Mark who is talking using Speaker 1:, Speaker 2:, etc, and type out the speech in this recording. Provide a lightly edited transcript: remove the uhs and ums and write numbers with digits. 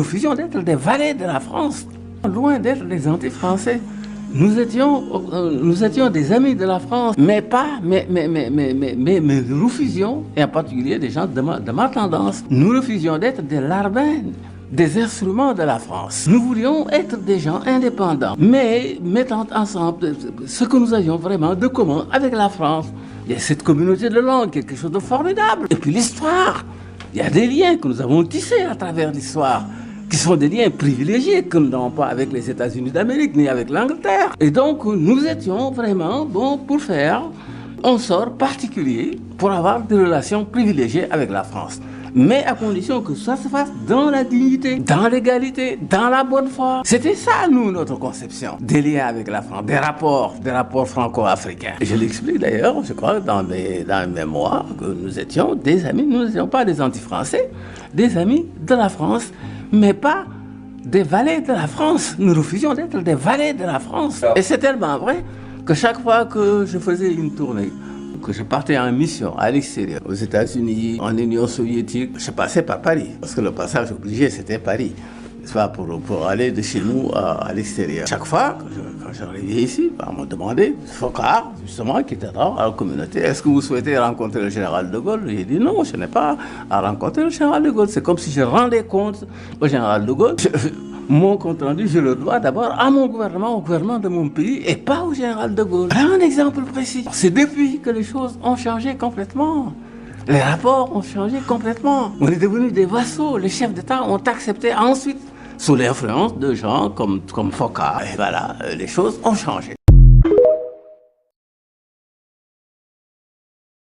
Speaker 1: Nous faisions d'être des valets de la France, loin d'être des anti-français. Nous étions des amis de la France, mais nous refusions, et en particulier des gens de ma tendance, nous refusions d'être des larbins, des instruments de la France. Nous voulions être des gens indépendants, mais mettant ensemble ce que nous avions vraiment de commun avec la France. Il y a cette communauté de langue, quelque chose de formidable. Et puis l'histoire, il y a des liens que nous avons tissés à travers l'histoire, qui sont des liens privilégiés que nous n'avons pas avec les États-Unis d'Amérique ni avec l'Angleterre. Et donc nous étions vraiment bons pour faire un sort particulier pour avoir des relations privilégiées avec la France. Mais à condition que ça se fasse dans la dignité, dans l'égalité, dans la bonne foi. C'était ça, nous, notre conception des liens avec la France, des rapports franco-africains. Je l'explique d'ailleurs, je crois, dans mes mémoires, que nous étions des amis, nous n'étions pas des anti-français, des amis de la France, mais pas des valets de la France. Nous refusions d'être des valets de la France. Et c'est tellement vrai que chaque fois que je faisais une tournée, que je partais en mission à l'extérieur, aux États-Unis, en Union soviétique, je passais par Paris, parce que le passage obligé, c'était Paris, n'est-ce pas, pour aller de chez nous à l'extérieur. Chaque fois, quand j'arrivais ici, on me demandait, Foccart, justement, qui était dans la communauté, est-ce que vous souhaitez rencontrer le général de Gaulle? J'ai dit non, je n'ai pas à rencontrer le général de Gaulle. C'est comme si je rendais compte au général de Gaulle. Mon compte rendu, je le dois d'abord à mon gouvernement, au gouvernement de mon pays, et pas au général de Gaulle. Un exemple précis. C'est depuis que les choses ont changé complètement. Les rapports ont changé complètement. On est devenus des vassaux. Les chefs d'État ont accepté ensuite, sous l'influence de gens comme Foccart. Et voilà, les choses ont changé.